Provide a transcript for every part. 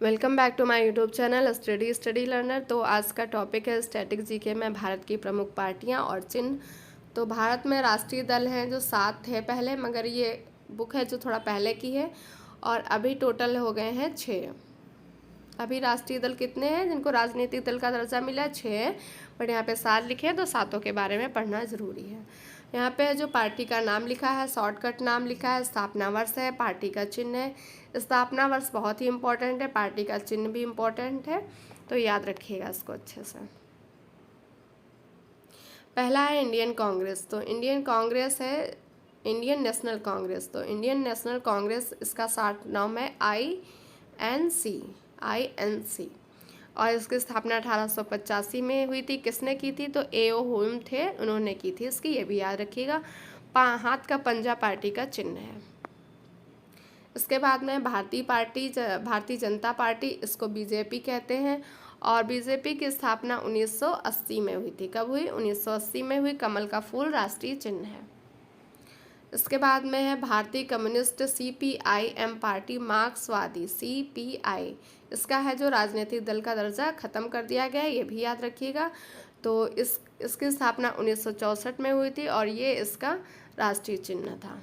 Welcome back to my YouTube channel study learner. तो आज का टॉपिक है स्टैटिक जीके में भारत की प्रमुख पार्टियां और चिन्ह। तो भारत में राष्ट्रीय दल हैं जो 7 थे पहले, मगर ये बुक है जो थोड़ा पहले की है और अभी टोटल हो गए हैं 6। अभी राष्ट्रीय दल कितने हैं जिनको राजनीतिक दल का दर्जा मिला है? 6 है, बट यहाँ पे 7 लिखे हैं तो 7 के बारे में पढ़ना ज़रूरी है। यहाँ पे जो पार्टी का नाम लिखा है, शॉर्टकट नाम लिखा है, स्थापना वर्ष है, पार्टी का चिन्ह है। स्थापना वर्ष बहुत ही इम्पोर्टेंट है, पार्टी का चिन्ह भी इम्पोर्टेंट है, तो याद रखिएगा इसको अच्छे से। पहला है इंडियन कांग्रेस। तो इंडियन कांग्रेस है इंडियन नेशनल कांग्रेस। तो इंडियन नेशनल कांग्रेस इसका शॉर्ट नाम है INC। और इसकी स्थापना 1885 में हुई थी। किसने की थी? तो A.O. हुम थे, उन्होंने की थी इसकी, ये भी याद रखिएगा। हाथ का पंजा पार्टी का चिन्ह है। इसके बाद में भारतीय जनता पार्टी, इसको बीजेपी कहते हैं, और बीजेपी की स्थापना 1980 में हुई थी। कब हुई? 1980 में हुई। कमल का फूल राष्ट्रीय चिन्ह है। इसके बाद में है भारतीय कम्युनिस्ट CPIM पार्टी, मार्क्सवादी CPI, इसका है जो राजनीतिक दल का दर्जा खत्म कर दिया गया है, ये भी याद रखिएगा। तो इसकी स्थापना 1964 में हुई थी और ये इसका राष्ट्रीय चिन्ह था।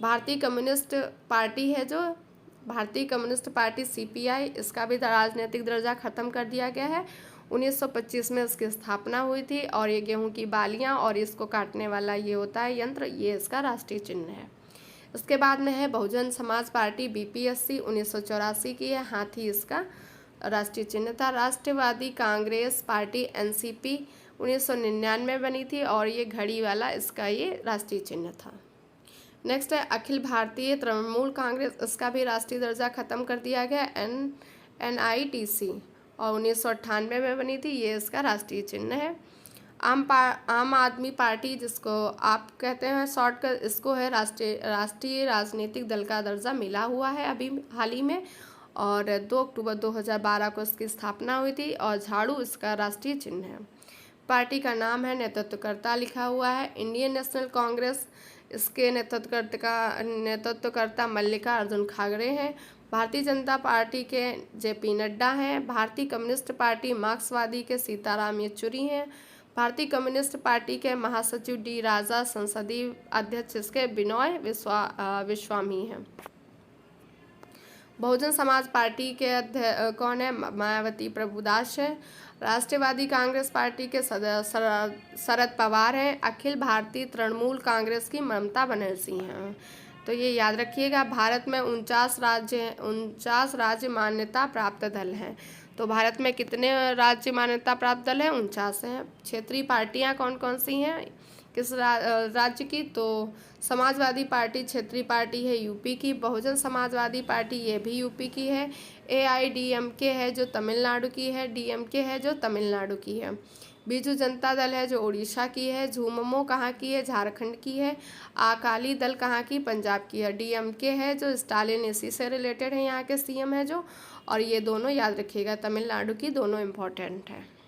भारतीय कम्युनिस्ट पार्टी है जो भारतीय कम्युनिस्ट पार्टी CPI, इसका भी राजनीतिक दर्जा खत्म कर दिया गया है। 1925 में इसकी स्थापना हुई थी और ये गेहूं की बालियां और इसको काटने वाला ये होता है यंत्र, ये इसका राष्ट्रीय चिन्ह है। इसके बाद में है बहुजन समाज पार्टी BPSC, 1984 की है, हाथी इसका राष्ट्रीय चिन्ह था। राष्ट्रवादी कांग्रेस पार्टी NCP 1999 में बनी थी और ये घड़ी वाला इसका ये राष्ट्रीय चिन्ह था। नेक्स्ट है अखिल भारतीय तृणमूल कांग्रेस, इसका भी राष्ट्रीय दर्जा खत्म कर दिया गया, NITC, और 1998 में बनी थी, ये इसका राष्ट्रीय चिन्ह है। आम आदमी पार्टी, जिसको आप कहते हैं शॉर्टकट, इसको है राष्ट्रीय राजनीतिक दल का दर्जा मिला हुआ है अभी हाल ही में, और 2 अक्टूबर 2012 को इसकी स्थापना हुई थी, और झाड़ू इसका राष्ट्रीय चिन्ह है। पार्टी का नाम है, नेतृत्वकर्ता लिखा हुआ है इंडियन नेशनल कांग्रेस, इसके नेतृत्वकर्ता मल्लिकार्जुन खड़गे हैं। भारतीय जनता पार्टी के JP नड्डा हैं। भारतीय कम्युनिस्ट पार्टी मार्क्सवादी के सीताराम येचुरी हैं। भारतीय कम्युनिस्ट पार्टी के महासचिव D राजा, संसदीय अध्यक्ष इसके बिनोय विश्वामी हैं। बहुजन समाज पार्टी के कौन है? मायावती प्रभुदास है। राष्ट्रवादी कांग्रेस पार्टी के शरद पवार हैं। अखिल भारतीय तृणमूल कांग्रेस की ममता बनर्जी हैं। तो ये याद रखिएगा। भारत में 49 राज्य मान्यता प्राप्त दल हैं। तो भारत में कितने राज्य मान्यता प्राप्त दल हैं? 49 हैं। क्षेत्रीय पार्टियां कौन कौन सी हैं किस राज्य की? तो समाजवादी पार्टी क्षेत्रीय पार्टी है यूपी की। बहुजन समाजवादी पार्टी ये भी यूपी की है। AIDMK है जो तमिलनाडु की है। DMK है जो तमिलनाडु की है। बीजू जनता दल है जो उड़ीसा की है। झुममो कहाँ की है? झारखंड की है। अकाली दल कहाँ की? पंजाब की है। DMK है जो स्टालिन, इसी से रिलेटेड है, यहाँ के CM है जो, और ये दोनों याद रखिएगा, तमिलनाडु की, दोनों इम्पोर्टेंट है।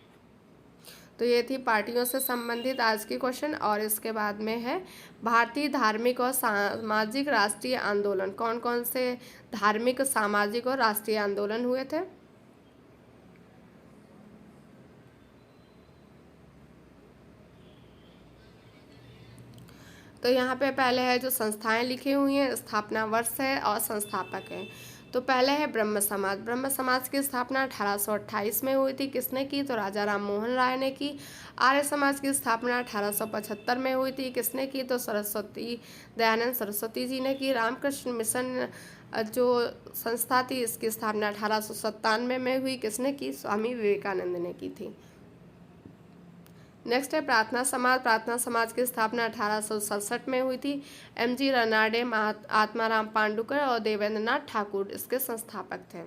तो ये थी पार्टियों से संबंधित आज की क्वेश्चन। और इसके बाद में है भारतीय धार्मिक और सामाजिक राष्ट्रीय आंदोलन। कौन कौन से धार्मिक, सामाजिक और राष्ट्रीय आंदोलन हुए थे? तो यहाँ पे पहले है जो संस्थाएं लिखी हुई हैं, स्थापना वर्ष है और संस्थापक है। तो पहले है ब्रह्म समाज। ब्रह्म समाज की स्थापना 1828 में हुई थी। किसने की? तो राजा राम मोहन राय ने की। आर्य समाज की स्थापना 1875 में हुई थी। किसने की? तो दयानंद सरस्वती जी ने की। रामकृष्ण मिशन जो संस्था थी, इसकी स्थापना 1897 में हुई। किसने की? स्वामी विवेकानंद ने की थी। नेक्स्ट है प्रार्थना समाज। प्रार्थना समाज की स्थापना 1867 में हुई थी। MG रनाडे, आत्माराम पांडुकर और देवेंद्र नाथ ठाकुर इसके संस्थापक थे।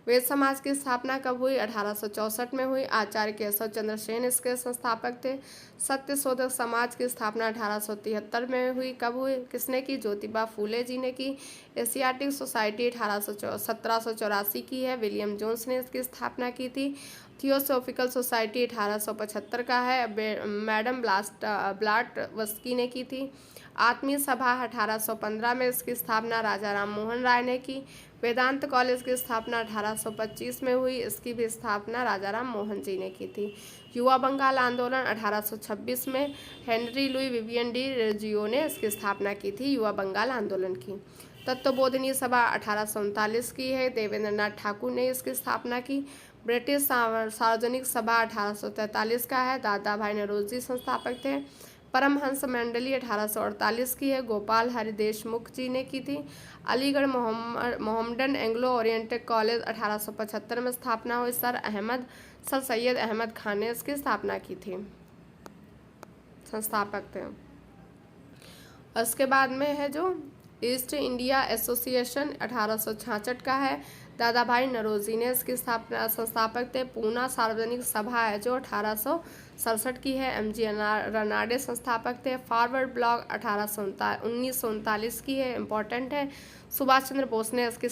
वेद समाज की स्थापना कब हुई? 1864 में हुई। आचार्य केशव चंद्र सेन इसके संस्थापक थे। सत्य शोधक समाज की स्थापना 1873 में हुई। कब हुई? किसने की? ज्योतिबा फूले जी ने की। एशियाटिक सोसाइटी 1784 की है, विलियम जोन्स ने इसकी स्थापना की थी। थियोसॉफिकल सोसाइटी 1875 का है, मैडम ब्लाटवस्की ने की थी। आत्मीय सभा 1815 में इसकी स्थापना राजा राम मोहन राय ने की। वेदांत कॉलेज की स्थापना 1825 में हुई। इसकी भी स्थापना राजा राम मोहन जी ने की थी। युवा बंगाल आंदोलन 1826 में Henry Louis Vivian D regio ने इसकी स्थापना की थी, युवा बंगाल आंदोलन की। तत्वबोधिनी सभा 1839 की है, देवेंद्रनाथ ठाकुर ने इसकी स्थापना की। ब्रिटिश सार्वजनिक सभा 1843 का है, दादा भाई नौरोजी संस्थापक थे। परमहंस मंडली 1848 की है, गोपाल हरि देशमुख जी ने की थी। Aligarh Mohammedan Anglo oriental college 1875 में स्थापना हुई। सर सैयद अहमद खान ने इसकी स्थापना की थी, संस्थापक थे। उसके बाद में है जो ईस्ट इंडिया एसोसिएशन 1866 का है, दादा भाई नौरोजी ने इसकी स्थापना, संस्थापक थे। पूना सार्वजनिक सभा है जो 1867 की है, MG रनाडे संस्थापक थे। फॉरवर्ड ब्लॉक 1939 की है, इम्पोर्टेंट है। सुभाष चंद्र बोस ने इसके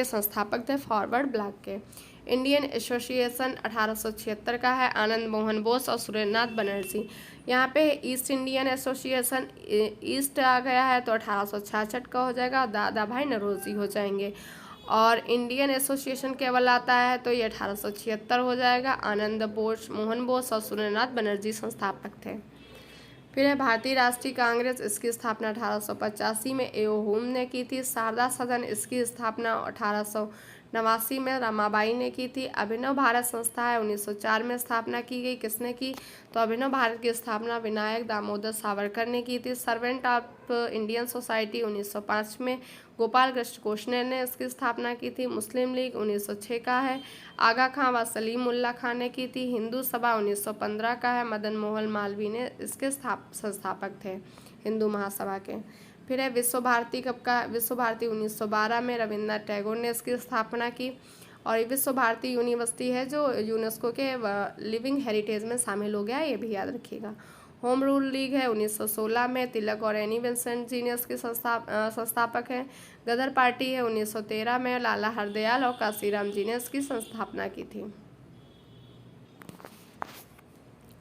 संस्थापक थे फॉरवर्ड ब्लॉक के। इंडियन एसोसिएशन 1876 का है, आनंद मोहन बोस और सुरेंद्रनाथ बनर्जी। यहाँ पे ईस्ट इंडियन एसोसिएशन ईस्ट आ गया है तो 1866 का हो जाएगा, दादा भाई नौरोजी हो जाएंगे। और इंडियन एसोसिएशन केवल आता है तो ये 1876 हो जाएगा, आनंद मोहन बोस और सुरेंद्रनाथ बनर्जी संस्थापक थे। फिर है भारतीय राष्ट्रीय कांग्रेस, इसकी स्थापना 1885 में A.O. होम ने की थी। शारदा सदन, इसकी स्थापना 1889 में रमाबाई ने की थी। अभिनव भारत संस्था है, 1904 में स्थापना की गई। किसने की? तो अभिनव भारत की स्थापना विनायक दामोदर सावरकर ने की थी। सर्वेंट ऑफ इंडियन सोसाइटी 1905 में गोपाल कृष्ण गोखले ने इसकी स्थापना की थी। मुस्लिम लीग 1906 का है, आगा खां व सलीम उल्लाह खां ने की थी। हिंदू सभा 1915 का है, मदन मोहन मालवीय ने इसके संस्थापक थे हिंदू महासभा के। फिर है विश्व भारती कब का? विश्व भारती 1912 में रविन्द्रनाथ टैगोर ने इसकी स्थापना की। और ये विश्व भारती यूनिवर्सिटी है जो यूनेस्को के लिविंग हेरिटेज में शामिल हो गया, ये भी याद रखिएगा। होम रूल लीग है 1916 में, तिलक और एनी बेसेंट जी ने इसके संस्थापक हैं। गदर पार्टी है 1913 में, लाला हरदयाल और काशीराम जी ने इसकी संस्थापना की थी।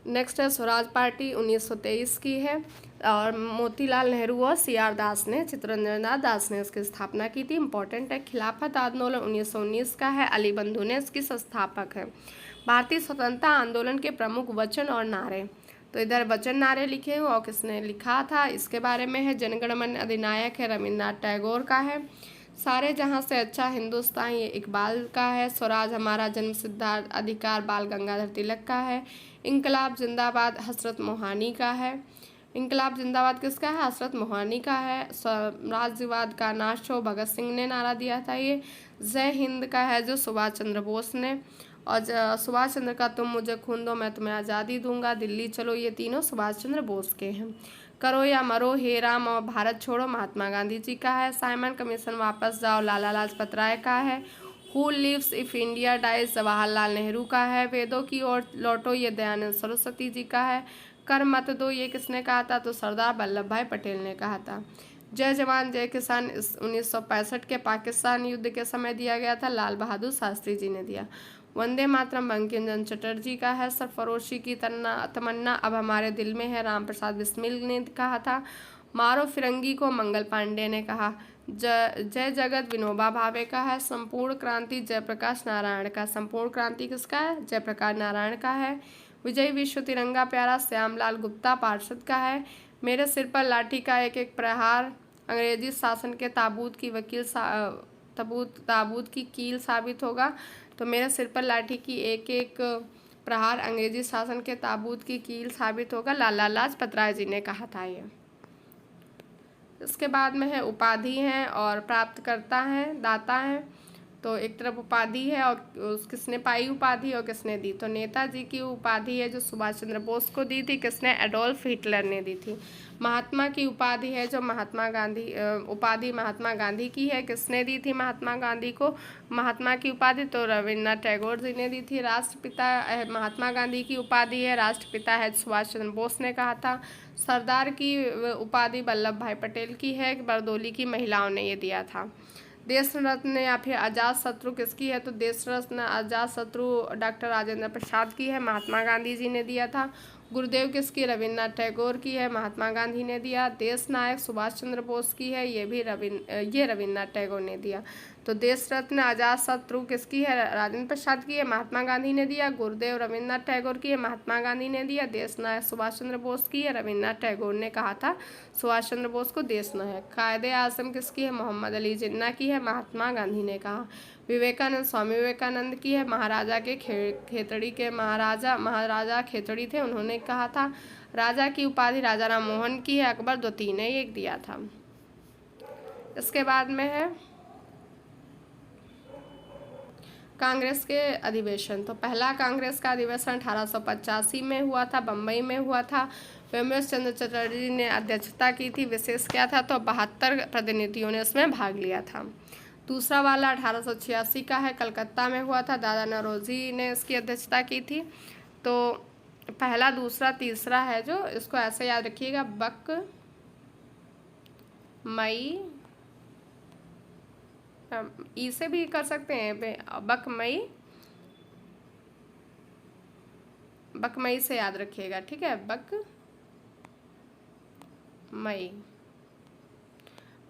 नेक्स्ट है स्वराज पार्टी 1923 की है और मोतीलाल नेहरू और CR दास ने, चित्तरंजन दास ने इसकी स्थापना की थी, इंपॉर्टेंट है। खिलाफत आंदोलन 1919 का है, अली बंधु ने इसकी संस्थापक है। भारतीय स्वतंत्रता आंदोलन के प्रमुख वचन और नारे, तो इधर वचन नारे लिखे हुए और किसने लिखा था इसके बारे में है। जनगण मन अधिनायक है, रविन्द्रनाथ टैगोर का है। सारे जहां से अच्छा हिंदुस्तान, ये इकबाल का है। स्वराज हमारा जन्म सिद्धार्थ अधिकार, बाल गंगाधर तिलक का है। इंकलाब जिंदाबाद हसरत मोहानी का है। इंकलाब जिंदाबाद किसका है? हसरत मोहानी का है। राज्यवाद का नाश हो, भगत सिंह ने नारा दिया था ये। जय हिंद का है जो सुभाष चंद्र बोस ने, और सुभाष चंद्र का तुम मुझे खून दो मैं तुम्हें आज़ादी दूंगा, दिल्ली चलो, ये तीनों सुभाष चंद्र बोस के हैं। करो या मरो, हे राम और भारत छोड़ो महात्मा गांधी जी का है। साइमन कमीशन वापस जाओ, लाला लाजपत राय का है। Who lives if India dies, Jawaharlal Nehru का है। वेदों की ओर लौटो, ये दयानंद सरस्वती जी का है। कर मत दो, ये किसने कहा था? तो सरदार वल्लभ भाई पटेल ने कहा था। जय जवान जय किसान 1965 के पाकिस्तान युद्ध के समय दिया गया था, लाल बहादुर शास्त्री जी ने दिया। वंदे मातरम बंकिम चंद्र चटर्जी का है। सरफरोशी की तमन्ना अब हमारे दिल में है, राम प्रसाद बिस्मिल ने कहा था। मारो फिरंगी को मंगल पांडे ने कहा। जय जगत विनोबा भावे का है। संपूर्ण क्रांति जयप्रकाश नारायण का। संपूर्ण क्रांति किसका है? जयप्रकाश नारायण का है। विजय विश्व तिरंगा प्यारा श्यामलाल गुप्ता पार्षद का है। मेरे सिर पर लाठी का एक एक प्रहार अंग्रेजी शासन के ताबूत की कील साबित होगा। तो मेरे सिर पर लाठी की एक एक प्रहार अंग्रेजी शासन के ताबूत की कील साबित होगा, लाला लाजपत राय जी ने कहा था ये। इसके बाद में है उपाधि हैं और प्राप्तकर्ता हैं, दाता हैं। तो एक तरफ उपाधि है और किसने पाई उपाधि और किसने दी? तो नेताजी की उपाधि है जो सुभाष चंद्र बोस को दी थी, किसने? एडोल्फ हिटलर ने दी थी। महात्मा की उपाधि है जो महात्मा गांधी की है, किसने दी थी महात्मा गांधी को महात्मा की उपाधि? तो रविन्द्रनाथ टैगोर जी ने दी थी। राष्ट्रपिता महात्मा गांधी की उपाधि है, राष्ट्रपिता है सुभाष चंद्र बोस ने कहा था। सरदार की उपाधि वल्लभ भाई पटेल की है, बरदौली की महिलाओं ने ये दिया था। देश रत्न या फिर आज़ाद शत्रु किसकी है? तो देश रत्न आज़ाद शत्रु डॉक्टर राजेंद्र प्रसाद की है, महात्मा गांधी जी ने दिया था। गुरुदेव किसकी? रविन्द्रनाथ टैगोर की है, महात्मा गांधी ने दिया। देश नायक सुभाष चंद्र बोस की है, ये रविन्द्रनाथ टैगोर ने दिया। तो देश रत्न अजात शत्रु किसकी है? राजेंद्र प्रसाद की है, महात्मा गांधी ने दिया। गुरुदेव रविन्द्रनाथ टैगोर की है, महात्मा गांधी ने दिया। देश नायक सुभाष चंद्र बोस की है, रविन्द्रनाथ टैगोर ने कहा था सुभाष चंद्र बोस को देश नायक। कायदे आज़म किसकी है? मोहम्मद अली जिन्ना की है, महात्मा गांधी ने कहा। विवेकानंद स्वामी विवेकानंद की है, महाराजा के खेतड़ी के महाराजा खेतड़ी थे, उन्होंने कहा था। राजा की उपाधि राजा राम मोहन की है, अकबर द्वितीय ने एक दिया था। इसके बाद में है कांग्रेस के अधिवेशन। तो पहला कांग्रेस का अधिवेशन 1885 में हुआ था, बम्बई में हुआ था। विमलेश चंद्र चटर्जी ने अध्यक्षता की थी। विशेष क्या था? तो 72 प्रतिनिधियों ने उसमें भाग लिया था। दूसरा वाला 1886 का है, कलकत्ता में हुआ था। दादा नौरोजी ने इसकी अध्यक्षता की थी। तो पहला, दूसरा, तीसरा है जो, इसको ऐसे याद रखिएगा, बक मई, ई से भी कर सकते हैं, बकमई से याद रखिएगा, ठीक है। बक मई।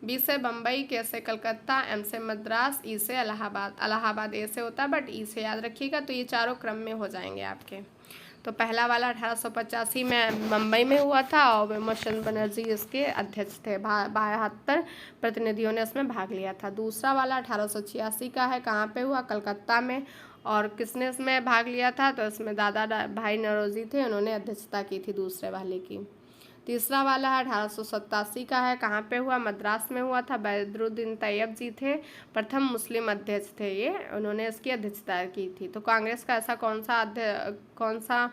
बी से बम्बई, के से कलकत्ता, एम से मद्रास, ई से इलाहाबाद ए से होता है बट ई से याद रखिएगा। तो ये चारों क्रम में हो जाएंगे आपके। तो पहला वाला 1885 में बम्बई में हुआ था और विमलेश चंद्र बनर्जी इसके अध्यक्ष थे। 72 प्रतिनिधियों ने इसमें भाग लिया था। दूसरा वाला 1886 का है, कहाँ पे हुआ? कलकत्ता में। और किसने इसमें भाग लिया था? तो इसमें दादा भाई नौरोजी थे, उन्होंने अध्यक्षता की थी दूसरे वाले की। तीसरा वाला है 1887 का है, कहाँ पे हुआ? मद्रास में हुआ था। बदरुद्दीन तैयब जी थे, प्रथम मुस्लिम अध्यक्ष थे ये, उन्होंने इसकी अध्यक्षता की थी। तो कांग्रेस का ऐसा कौन सा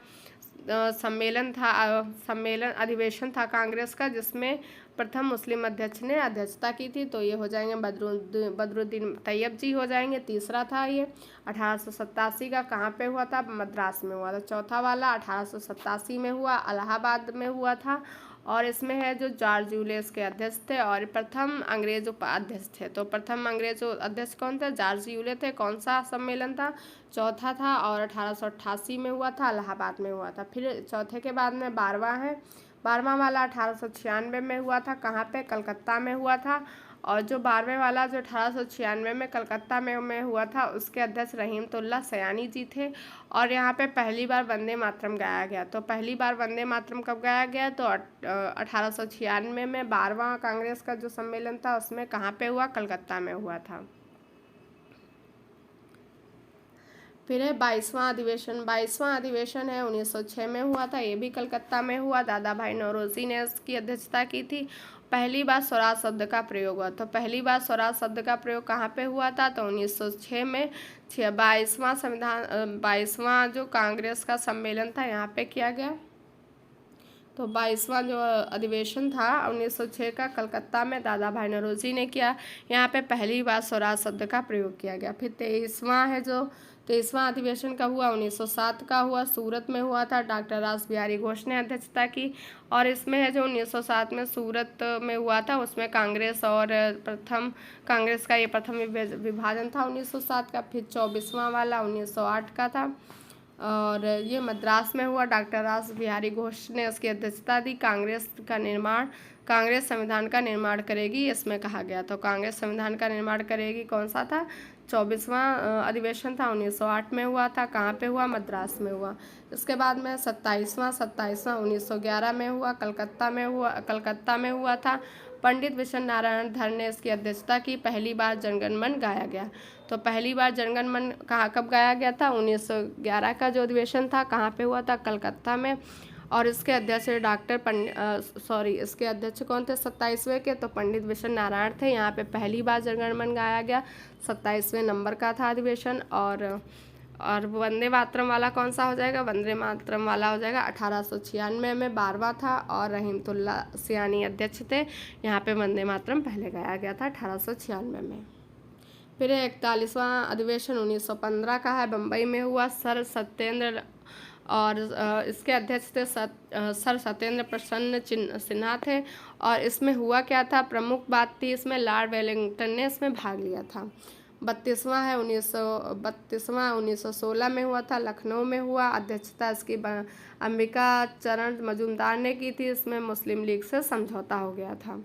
सम्मेलन अधिवेशन था कांग्रेस का जिसमें प्रथम मुस्लिम अध्यक्ष ने अध्यक्षता की थी? तो ये हो जाएंगे बदरुद्दीन तैयब जी हो जाएंगे। तीसरा था ये 1887 का, कहाँ पे हुआ था? मद्रास में हुआ था। चौथा वाला 1887 में हुआ, इलाहाबाद में हुआ था। और इसमें है जो जॉर्ज यूलियस के अध्यक्ष थे और प्रथम अंग्रेज उपाध्यक्ष थे। तो प्रथम अंग्रेज अध्यक्ष कौन थे? जॉर्ज यूलियस थे। कौन सा सम्मेलन था? चौथा था और 1888 में हुआ था, इलाहाबाद में हुआ था। फिर चौथे के बाद में 12वां है। 12वां वाला 1896 में हुआ था, कहाँ पे? कलकत्ता में हुआ था। और जो 12वें वाला जो 1896 में कलकत्ता में हुआ था, उसके अध्यक्ष रहीमतुल्लाह सयानी जी थे। और यहाँ पे पहली बार वंदे मातरम गाया गया। तो पहली बार वंदे मातरम कब गाया गया? तो 1896 में 12वां कांग्रेस का जो सम्मेलन था उसमें कहाँ पे हुआ? कलकत्ता में हुआ था। फिर है 22वां अधिवेशन। 22वां अधिवेशन है 1906 में हुआ था, ये भी कलकत्ता में हुआ। दादा भाई नौरोजी ने इसकी अध्यक्षता की थी। पहली बार स्वराज शब्द का प्रयोग हुआ। तो पहली बार स्वराज शब्द का प्रयोग कहाँ पे हुआ था? तो 1906 में 22वां जो कांग्रेस का सम्मेलन था यहाँ पे किया गया। तो 22वां जो अधिवेशन था 1906 का कलकत्ता में दादा भाई नौरोजी ने किया। यहाँ पे पहली बार स्वराज शब्द का प्रयोग किया गया। फिर 23वां अधिवेशन कब हुआ? 1907 का हुआ, सूरत में हुआ था। डॉक्टर रास बिहारी घोष ने अध्यक्षता की। और इसमें है जो 1907 में सूरत में हुआ था उसमें कांग्रेस का ये प्रथम विभाजन था 1907 का। फिर 24वां वाला 1908 का था और ये मद्रास में हुआ। डॉक्टर रास बिहारी घोष ने उसकी अध्यक्षता दी। कांग्रेस संविधान का निर्माण करेगी, इसमें कहा गया। तो कांग्रेस संविधान का निर्माण करेगी कौन सा था? 24वां अधिवेशन था 1908 में हुआ था। कहाँ पे हुआ? मद्रास में हुआ। इसके बाद में 27वां 1911 में हुआ, कलकत्ता में हुआ था। पंडित विश्व नारायण धर ने इसकी अध्यक्षता की। पहली बार जनगण मन गाया गया। तो पहली बार जनगण मन कब गाया गया था? 1911 का जो अधिवेशन था कहाँ पे हुआ था? कलकत्ता में। और इसके अध्यक्ष इसके अध्यक्ष कौन थे 27वें के? तो पंडित विश्व नारायण थे। यहाँ पे पहली बार जनगण मन गाया गया, 27वें नंबर का था अधिवेशन। और वंदे मातरम वाला कौन सा हो जाएगा? वंदे मातरम वाला हो जाएगा 1896 में 12वां था और रहीमतुल्लाह सयानी अध्यक्ष थे। यहाँ पे वंदे मातरम पहले गाया गया था 1896 में। फिर 41वां अधिवेशन 1915 का है, बम्बई में हुआ। सर सत्येंद्र और इसके अध्यक्ष थे सर सत्येंद्र प्रसन्न सिन्हा थे। और इसमें हुआ क्या था? प्रमुख बात थी इसमें लॉर्ड वेलिंगटन ने इसमें भाग लिया था। 32वां है 1916 में हुआ था, लखनऊ में हुआ। अध्यक्षता इसकी अंबिका चरण मजूमदार ने की थी। इसमें मुस्लिम लीग से समझौता हो गया था।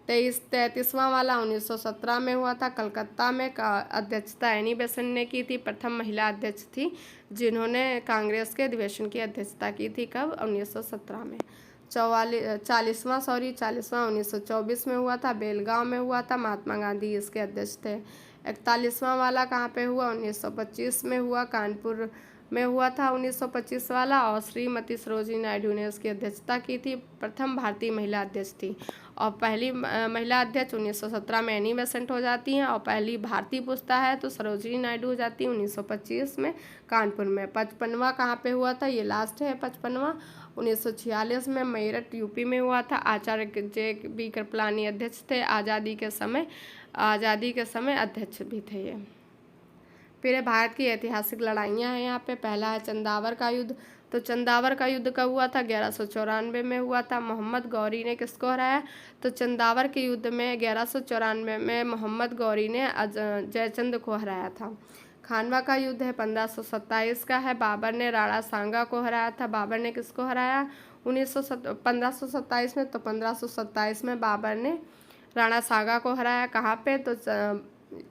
33वां वाला 1917 में हुआ था, कलकत्ता में। अध्यक्षता एनी बेसेंट ने की थी, प्रथम महिला अध्यक्ष थी जिन्होंने कांग्रेस के अधिवेशन की अध्यक्षता की थी। कब? 1917 में। 40वां 1924 में हुआ था, बेलगांव में हुआ था। महात्मा गांधी इसके अध्यक्ष थे। 41वां वाला कहाँ पे हुआ? 1925 में हुआ, कानपुर में हुआ था 1925 वाला, और श्रीमती सरोजिनी नायडू ने उसकी अध्यक्षता की थी। प्रथम भारतीय महिला अध्यक्ष थी। और पहली महिला अध्यक्ष 1917 में एनी बेसेंट हो जाती हैं, और पहली भारतीय पूछता है तो सरोजिनी नायडू हो जाती है 1925 में, कानपुर में। 55वां कहाँ पे हुआ था? ये लास्ट है 55वां, 1946 में मेरठ यूपी में हुआ था। आचार्य JB कृपलानी अध्यक्ष थे। आज़ादी के समय अध्यक्ष भी थे ये। फिर भारत की ऐतिहासिक लड़ाइयाँ हैं यहाँ पे। पहला है चंदावर का युद्ध। तो चंदावर का युद्ध कब हुआ था? 1194 में हुआ था। मोहम्मद गौरी ने किसको हराया? तो चंदावर के युद्ध में 1194 में मोहम्मद गौरी ने जयचंद को हराया था। खानवा का युद्ध है 1527 का है। बाबर ने राणा सांगा को हराया था। बाबर ने किसको हराया 1527 में? तो 1527 में बाबर ने राणा सांगा को हराया। कहाँ पे? तो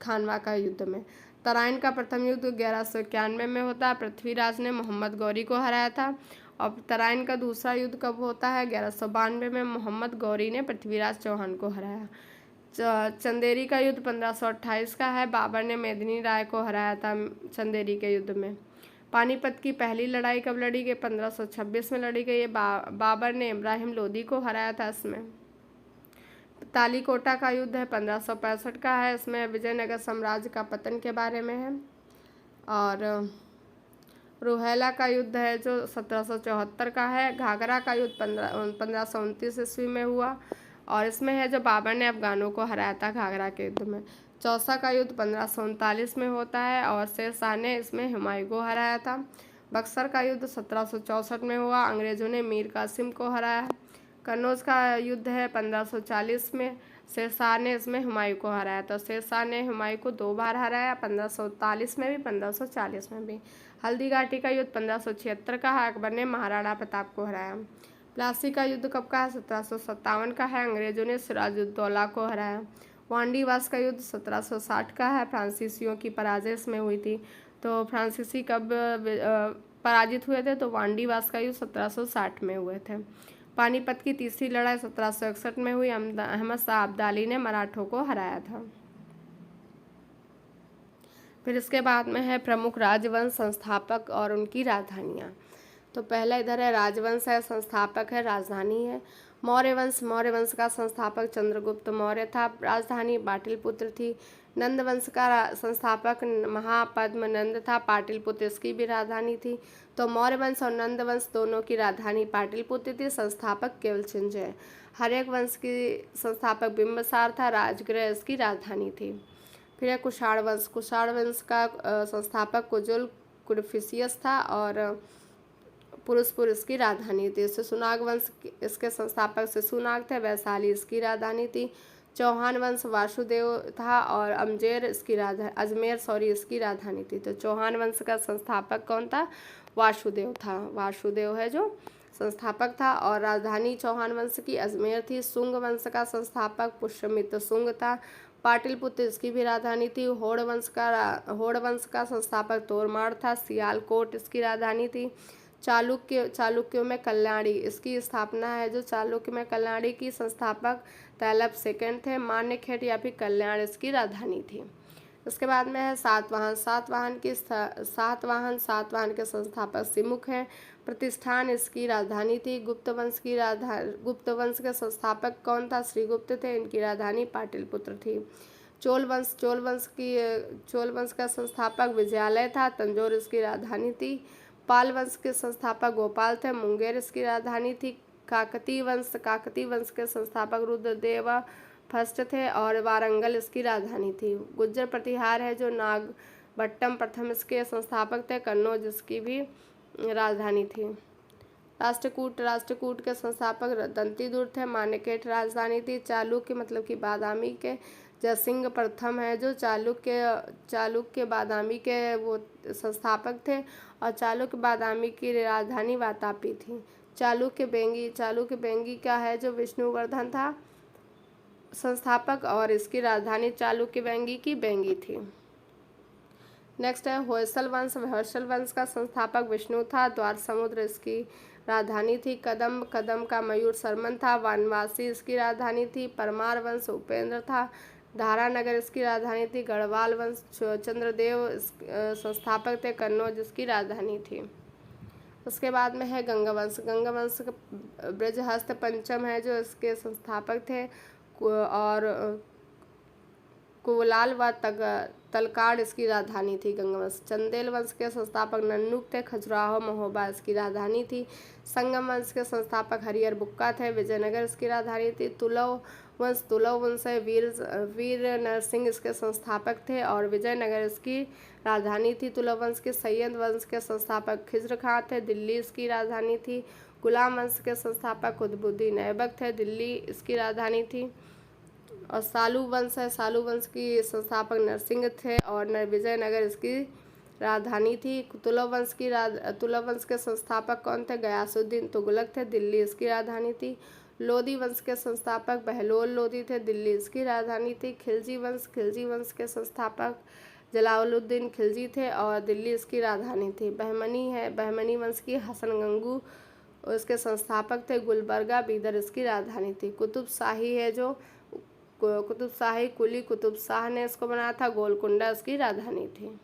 खानवा का युद्ध में। तराइन का प्रथम युद्ध 1191 में होता है। पृथ्वीराज ने मोहम्मद गौरी को हराया था। और तराइन का दूसरा युद्ध कब होता है? 1192 में मोहम्मद गौरी ने पृथ्वीराज चौहान को हराया। चंदेरी का युद्ध 1528 का है। बाबर ने मेदिनी राय को हराया था चंदेरी के युद्ध में। पानीपत की पहली लड़ाई कब लड़ी गई? 1526 में लड़ी गई। बाबर ने इब्राहिम लोदी को हराया था इसमें। तालीकोटा का युद्ध है 1565 का है। इसमें विजयनगर साम्राज्य का पतन के बारे में है। और रोहेला का युद्ध है जो 1774 का है। घाघरा का युद्ध 1529 ईस्वी में हुआ, और इसमें है जो बाबर ने अफगानों को हराया था घाघरा के युद्ध में। चौसा का युद्ध 1539 में होता है, और शेर शाह ने इसमें हुमायूं को हराया था। बक्सर का युद्ध 1764 में हुआ, अंग्रेजों ने मीर कासिम को हराया। कन्नौज का युद्ध है 1540 में। शेर शाह ने इसमें हुमायूं को हराया। तो शेर शाह ने हुमायूं को 2 बार हराया, 1541 में भी, 1540 में भी। हल्दी घाटी का युद्ध 1576 का है। अकबर ने महाराणा प्रताप को हराया। प्लासी का युद्ध कब का है? 1757 का है। अंग्रेजों ने सिराजुद्दौला को हराया। वांडीवास का युद्ध 1760 का है। फ्रांसीसियों की पराजय इसमें हुई थी। तो फ्रांसीसी कब पराजित हुए थे? तो वांडीवास का युद्ध 1760 में हुए थे। पानीपत की तीसरी लड़ाई 1761 में हुई। अहमद शाह अब्दाली ने मराठों को हराया था। फिर इसके बाद में है प्रमुख राजवंश, संस्थापक और उनकी राजधानियाँ। तो पहला इधर है राजवंश है, संस्थापक है, राजधानी है। मौर्य वंश का संस्थापक चंद्रगुप्त मौर्य था। राजधानी पाटलिपुत्र थी। नंद वंश का संस्थापक महापद्म नंद था। पाटलिपुत्र इसकी भी राजधानी थी। तो मौर्य वंश और नंद वंश दोनों की राजधानी पाटलिपुत्र थी। संस्थापक केवल चिंजय। हर्यक वंश की संस्थापक बिंबिसार था। राजगृह इसकी राजधानी थी। फिर है कुषाण वंश का संस्थापक कुजुल कुडफिसियस था, और पुरुषपुर इसकी राजधानी थी। शिशुनाग वंश इसके संस्थापक शिशुनाग थे। वैशाली इसकी राजधानी थी। चौहान वंश वासुदेव था, और अजमेर इसकी राजधानी थी। तो चौहान वंश का संस्थापक कौन था? वासुदेव था। वासुदेव है जो संस्थापक था, और राजधानी चौहान वंश की अजमेर थी। शुंग वंश का संस्थापक पुष्यमित्र शुंग था। पाटलिपुत्र इसकी भी राजधानी थी। होड़ वंश का संस्थापक तोरमाड़ था। सियालकोट इसकी राजधानी थी। चालुक्यों में कल्याणी इसकी स्थापना है जो चालुक्य में कल्याणी की संस्थापक तैलप सेकंड थे। मान्यखेट या फिर कल्याण इसकी राजधानी थी। उसके बाद में है सातवाहन के संस्थापक सिमुख हैं। प्रतिष्ठान इसकी राजधानी थी। गुप्त वंश के संस्थापक कौन था? श्रीगुप्त थे। इनकी राजधानी पाटलिपुत्र थी। चोल वंश का संस्थापक विजयालय था। तंजौर इसकी राजधानी थी। पाल वंश के संस्थापक गोपाल थे। मुंगेर इसकी राजधानी थी। काकतीय वंश के संस्थापक रुद्रदेव फर्स्ट थे, और वारंगल इसकी राजधानी थी। गुज्जर प्रतिहार है जो नागभट्टम प्रथम इसके संस्थापक थे। कन्नौज इसकी भी राजधानी थी। राष्ट्रकूट के संस्थापक दंतीदुर्ग थे। मान्यखेट राजधानी थी। चालुक्य मतलब कि बादामी के जयसिंह प्रथम है जो चालुक्य बादामी के वो संस्थापक थे और चालुक्य बादामी की राजधानी वातापी थी। चालुक्य बेंगी का है जो विष्णुवर्धन था संस्थापक और इसकी राजधानी चालुक्य बेंगी थी। नेक्स्ट है होयसल वंश का संस्थापक विष्णु था। द्वार समुद्र इसकी राजधानी थी। कदम का मयूर सरमन था। वानवासी इसकी राजधानी थी। परमार वंश उपेंद्र था। धारानगर इसकी राजधानी थी। गढ़वाल वंश चंद्रदेव संस्थापक थे। कन्नौज इसकी राजधानी थी। उसके बाद में है गंगा वंश बृजहस्त पंचम है जो इसके संस्थापक थे और कुवलाल व तलकाड़ इसकी राजधानी थी। गंगा वंश चंदेल वंश के संस्थापक नन्नुक थे। खजुराहो महोबा इसकी राजधानी थी। संगम वंश के संस्थापक हरिहर बुक्का थे। विजयनगर इसकी राजधानी थी। तुलव वंश है वीर नरसिंह इसके संस्थापक थे और विजयनगर इसकी राजधानी थी। तुलव वंश के सैयद वंश के संस्थापक खिज्र खां थे। दिल्ली इसकी राजधानी थी। गुलाम वंश के संस्थापक कुतुबुद्दीन ऐबक थे। दिल्ली इसकी राजधानी थी। और सालू वंश की संस्थापक नरसिंह थे और विजयनगर इसकी राजधानी थी। तुलव वंश के संस्थापक कौन थे? गयासुद्दीन तुगलक थे। दिल्ली इसकी राजधानी थी। लोधी वंश के संस्थापक बहलोल लोधी थे। दिल्ली इसकी राजधानी थी। खिलजी वंश के संस्थापक जलालुद्दीन खिलजी थे और दिल्ली इसकी राजधानी थी। बहमनी वंश की हसन गंगू उसके संस्थापक थे। गुलबर्गा बीदर इसकी राजधानी थी। कुली कुतुब शाह ने इसको बनाया था। गोलकुंडा इसकी राजधानी थी।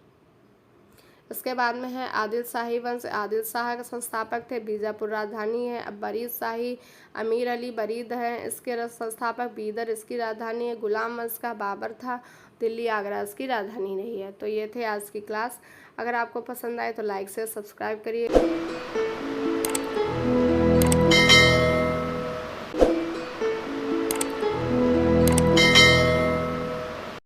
इसके बाद में है आदिल शाही वंश। आदिल शाह के संस्थापक थे। बीजापुर राजधानी है। अब बरीद शाही अमीर अली बरीद हैं इसके संस्थापक। बीदर इसकी राजधानी है। गुलाम वंश का बाबर था। दिल्ली आगरा इसकी राजधानी रही है। तो ये थे आज की क्लास। अगर आपको पसंद आए तो लाइक से सब्सक्राइब करिए।